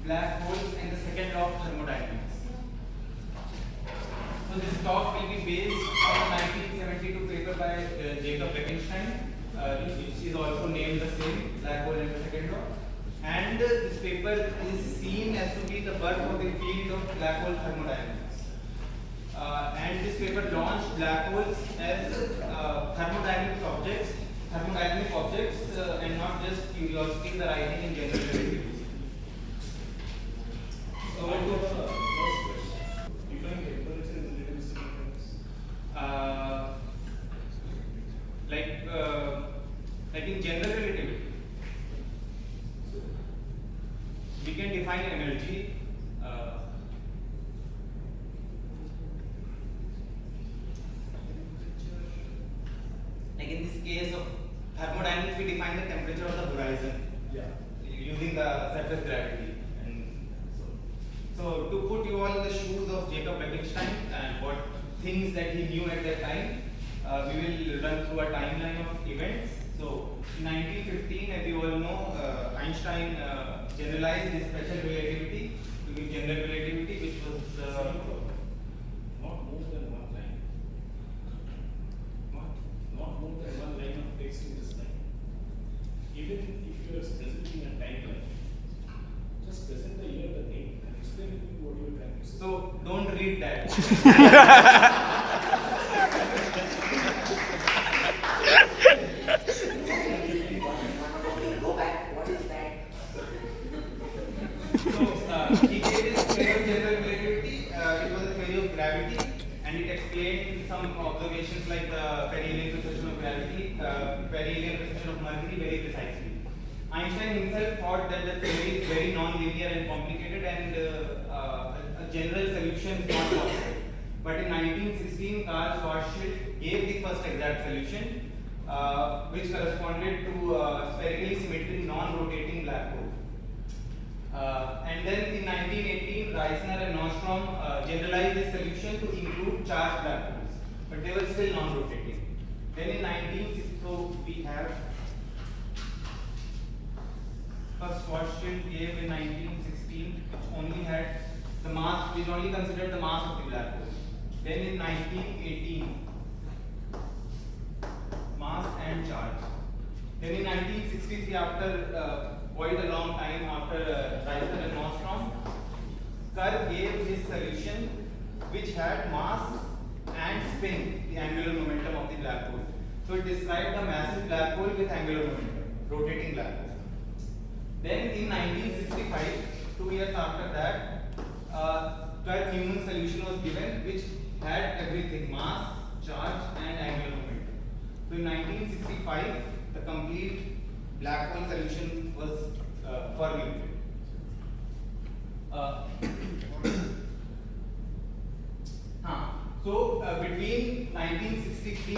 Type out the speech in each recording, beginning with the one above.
black holes and the second law of thermodynamics. So this talk will be based on a 1972 paper by Jacob Bekenstein, which is also named the same, black hole and the second law. And this paper is seen as to be the birth of the field of black hole thermodynamics. And this paper launched black holes as thermodynamic objects, and not just curiosities arising in general relativity. So, like in general relativity, we can define energy like in this case of thermodynamics, we define the temperature of the horizon using the surface gravity. And so to put you all in the shoes of Jacob Bekenstein and what things that he knew at that time, we will run through a timeline of events. So in 1915, as you all know, Einstein generalized his special relativity to be general relativity, which was not more than one line. Not more than one line of text in this line. Even if you are presenting a timeline, just present the year, the date, and explain to me what you are trying to say. So don't read that. So he gave his theory of general relativity. It was a theory of gravity, and it explained some observations like the perihelion precession of gravity, perihelion precession of Mercury very precisely. Einstein himself thought that the theory is very non-linear and complicated, and a general solution is not possible. But in 1916, Karl Schwarzschild gave the first exact solution, which corresponded to a spherically symmetric non-rotating black hole. And then in 1918, Reisner and Nordstrom generalized this solution to include charged black holes, but they were still non-rotating. Then in 1960, so we have first Schwarzschild gave in 1916, which only had the mass, which only considered the mass of the black hole. Then in 1918, mass and charge. Then in 1963, after quite a long time after Reisner and Nordstrom, Kerr gave his solution, which had mass and spin, the angular momentum of the black hole. So it described a massive black hole with angular momentum, rotating black hole. Then in 1965, 2 years after that, Kerr-Newman solution was given, which had everything: mass, charge, and angular momentum. So in 1965, the complete black hole solution was formulated. So between 1963,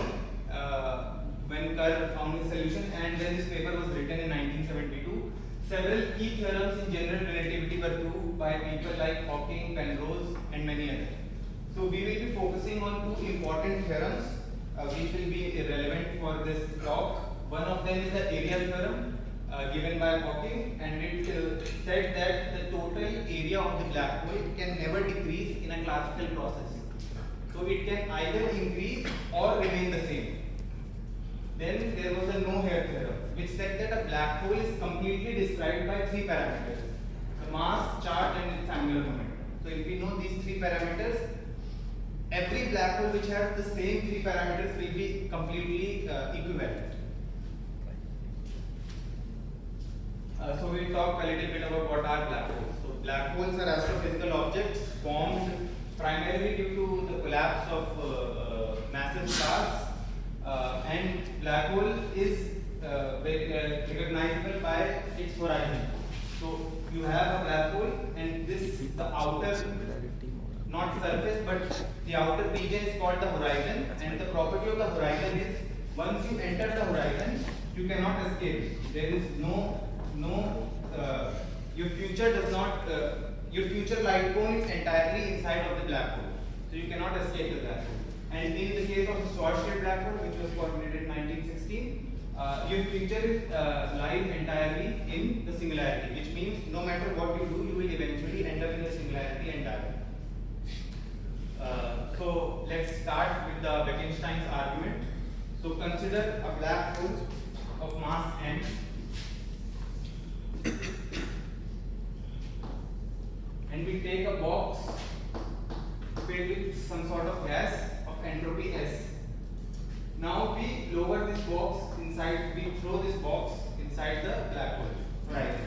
when Kerr found his solution, and when this paper was written in 1972, several key theorems in general relativity were proved by people like Hawking, Penrose, and many others. So we will be focusing on two important theorems which will be relevant for this talk. One of them is the area theorem given by Hawking, and it said that the total area of the black hole can never decrease in a classical process. So it can either increase or remain the same. Then there was the no-hair theorem, which said that a black hole is completely described by three parameters: the mass, charge, and its angular momentum. So if we know these three parameters, every black hole which has the same three parameters will be completely equivalent. So we'll talk a little bit about what are black holes. So black holes are astrophysical objects formed primarily due to the collapse of massive stars, and black hole is recognizable by its horizon. So you have a black hole, and this the outer, not surface, but the outer region is called the horizon, and the property of the horizon is once you enter the horizon, you cannot escape. There is your future does not, your future light cone is entirely inside of the black hole, so you cannot escape the black hole. And in the case of the Schwarzschild black hole, which was formulated in 1916, your future lies entirely in the singularity, which means no matter what you do, you will eventually end up in the singularity and die. So let's start with the Wittgenstein's argument. So consider a black hole of mass m, and we take a box filled with some sort of gas of entropy S. Now we lower this box inside, we throw this box inside the black hole. Right.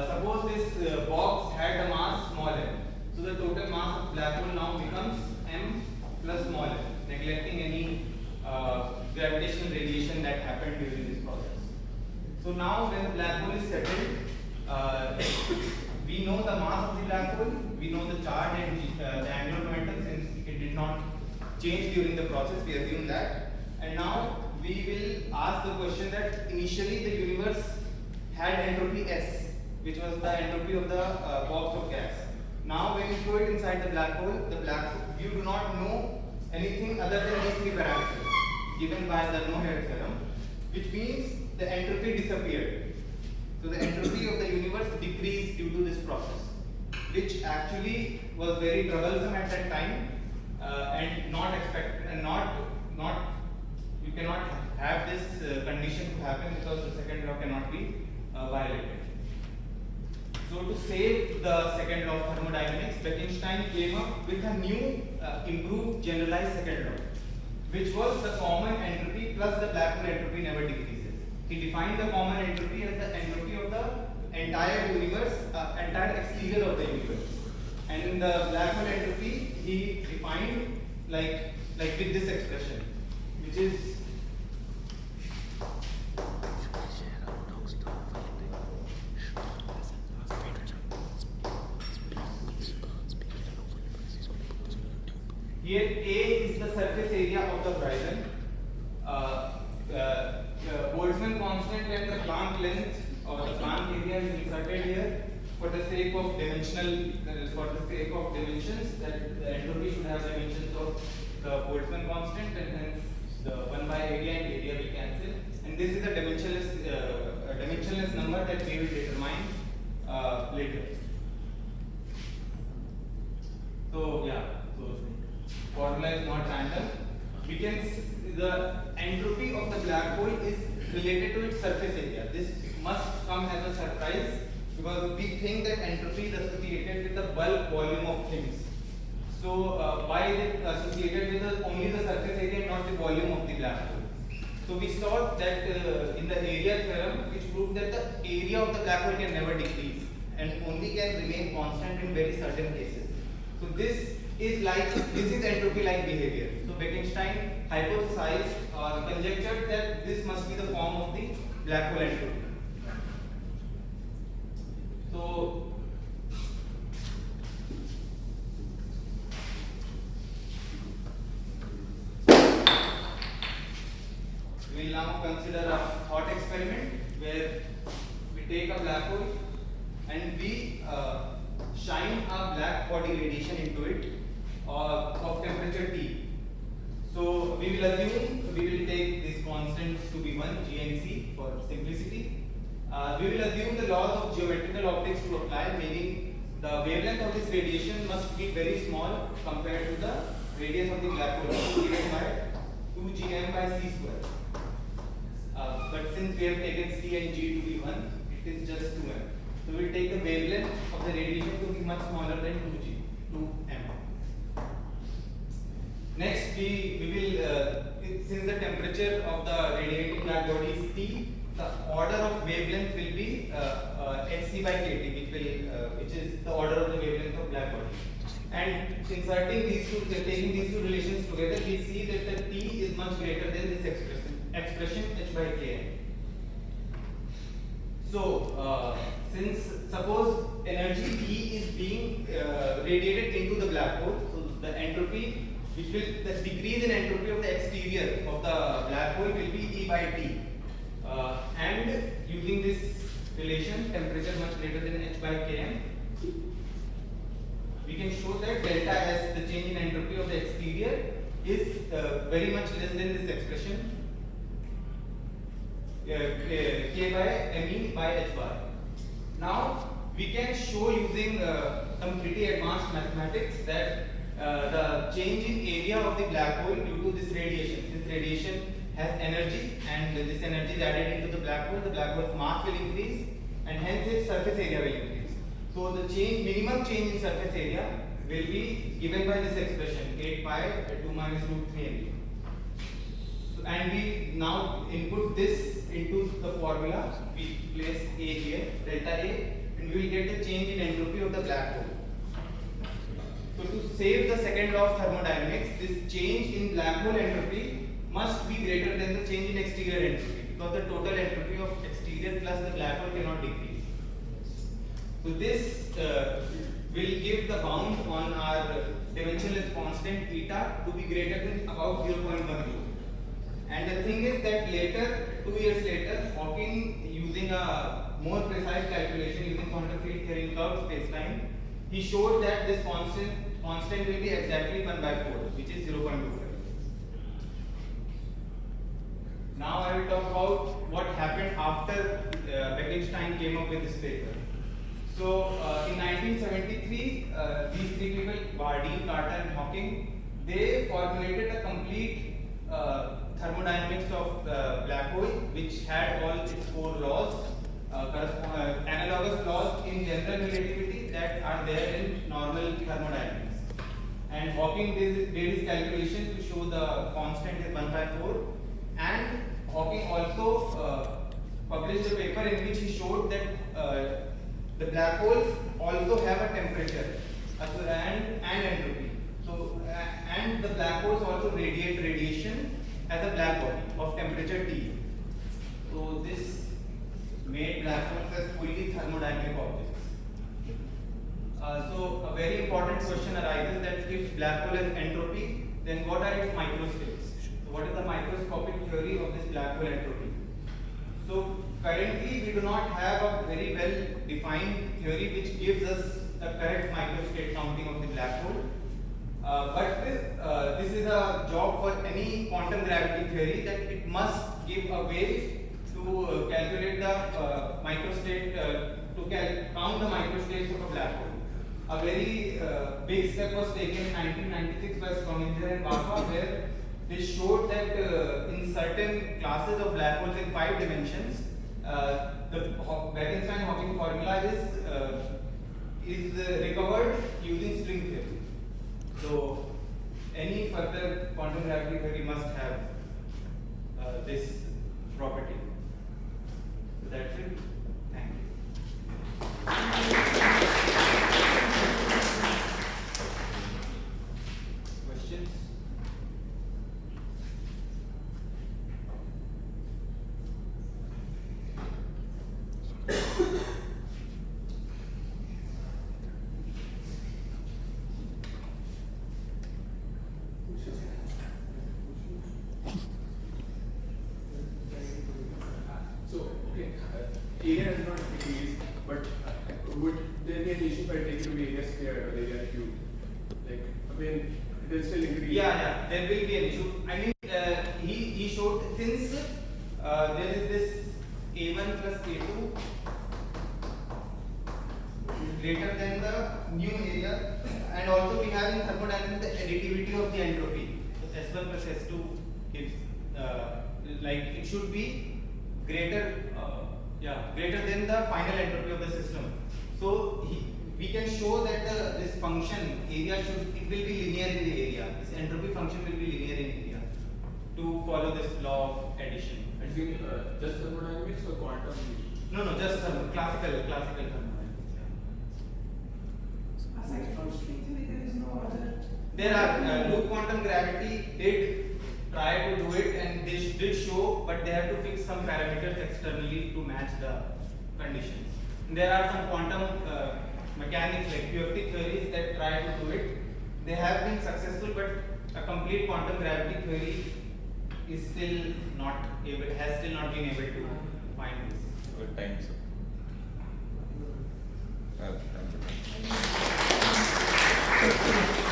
Suppose this box had a mass small m. So the total mass of black hole now becomes m plus small m, neglecting any gravitational radiation that happened during this process. So now when the black hole is settled, we know the mass of the black hole, we know the charge and the angular momentum, since it did not change during the process, we assume that. And now we will ask the question that initially the universe had entropy S, which was the entropy of the box of gas. Now when you throw it inside the black hole, you do not know anything other than these three parameters given by the No-Hair theorem, which means the entropy disappeared. So the entropy of the universe decreased due to this process, which actually was very troublesome at that time, and not expected, and not you cannot have this condition to happen because the second law cannot be violated. So to save the second law of thermodynamics, Wittgenstein came up with a new improved generalized second law, which was the common entropy plus the black hole entropy never decreases. He defined the common entropy as the entropy of the entire universe, entire exterior of the universe. And in the black hole entropy, he defined like with this expression, which is here A is the surface area of the horizon. Boltzmann constant and the Planck length or the Planck area is inserted here for the sake of dimensions, that the entropy should have dimensions of the Boltzmann constant, and hence the 1 by area and area will cancel. And this is a dimensionless number that we will determine later. So yeah, so formula is not random. We can the entropy of the black hole is related to its surface area. This must come as a surprise because we think that entropy is associated with the bulk volume of things. So why is it associated with only the surface area and not the volume of the black hole? So we saw that in the area theorem, which proved that the area of the black hole can never decrease and only can remain constant in very certain cases. So this is entropy-like behavior. So Wittgenstein hypothesized or conjectured that this must be the form of the black hole entropy. So we will now consider a thought experiment where we take a black hole and we shine a black body radiation into it of temperature T. So we will take these constants to be 1, G and C for simplicity. We will assume the laws of geometrical optics to apply, meaning the wavelength of this radiation must be very small compared to the radius of the black hole, given by 2gm by c square. But since we have taken C and G to be 1, it is just 2m. So we will take the wavelength of the radiation to be much smaller than 2m. Next, we will, since the temperature of the radiating black body is T, the order of wavelength will be hc by kT, which is the order of the wavelength of black body. And taking these two relations together, we see that the T is much greater than this expression h by km. So, since suppose energy E is being radiated into the black hole, so the entropy, the decrease in entropy of the exterior of the black hole will be E by T. And using this relation, temperature much greater than h by km, we can show that delta S, the change in entropy of the exterior, is very much less than this expression. K by ME by H bar. Now we can show using some pretty advanced mathematics that the change in area of the black hole due to this radiation. Since radiation has energy and this energy is added into the black hole's mass will increase and hence its surface area will increase. So the minimum change in surface area will be given by this expression 8 pi 2 minus root 3 ME. And we now input this into the formula. We place A here, delta A, and we will get the change in entropy of the black hole. So to save the second law of thermodynamics, this change in black hole entropy must be greater than the change in exterior entropy, because the total entropy of exterior plus the black hole cannot decrease. So this will give the bound on our dimensionless constant eta to be greater than about 0.1 joule. And the thing is that later, 2 years later, Hawking, using a more precise calculation using quantum field theory in curved spacetime, he showed that this constant will be exactly 1 by 4, which is 0.25. Now I will talk about what happened after Bekenstein came up with this paper. So in 1973, these three people, Bardeen, Carter, and Hawking, they formulated a complete thermodynamics of black hole, which had all its 4 laws, analogous laws in general relativity that are there in normal thermodynamics. And Hawking did his calculation to show the constant is 1 by 4. And Hawking also published a paper in which he showed that the black holes also have a temperature and entropy. So and the black holes also radiate radiation as a black body of temperature T. So this made black holes as fully thermodynamic objects. So a very important question arises that if black hole has entropy, then what are its microstates? So what is the microscopic theory of this black hole entropy? So currently we do not have a very well defined theory which gives us the correct microstate counting of the black hole. But this is a job for any quantum gravity theory, that it must give a way to calculate the microstate, count the microstates of a black hole. A very big step was taken in 1996 by Schrödinger and Baca, where they showed that in certain classes of black holes in 5 dimensions, the Bekenstein-Hawking formula is recovered using string theory. So any further quantum gravity theory must have this property. So that's it. Thank you. Questions? Area does not decrease, but would there be an issue if I take it to be area square or area cube? Like, I mean, it will still increase. Yeah, there will be an issue. I mean, he showed, since there is this A1 plus A2 greater than the new area, and also we have in thermodynamics the additivity of the entropy. So S1 plus S2 gives like it should be greater than the final entropy of the system. So we can show that this function area it will be linear in the area. This entropy function will be linear in area to follow this law of addition. And just thermodynamics or quantum? No, just classical thermodynamics. Aside from string theory, there is no other. There are loop quantum gravity did try to do it, and they did show, but they have to fix some parameters externally to match the conditions. And there are some quantum mechanics like QFT theories that try to do it. They have been successful, but a complete quantum gravity theory is still not able, has still not been able to find this. Good time, sir. Thank you.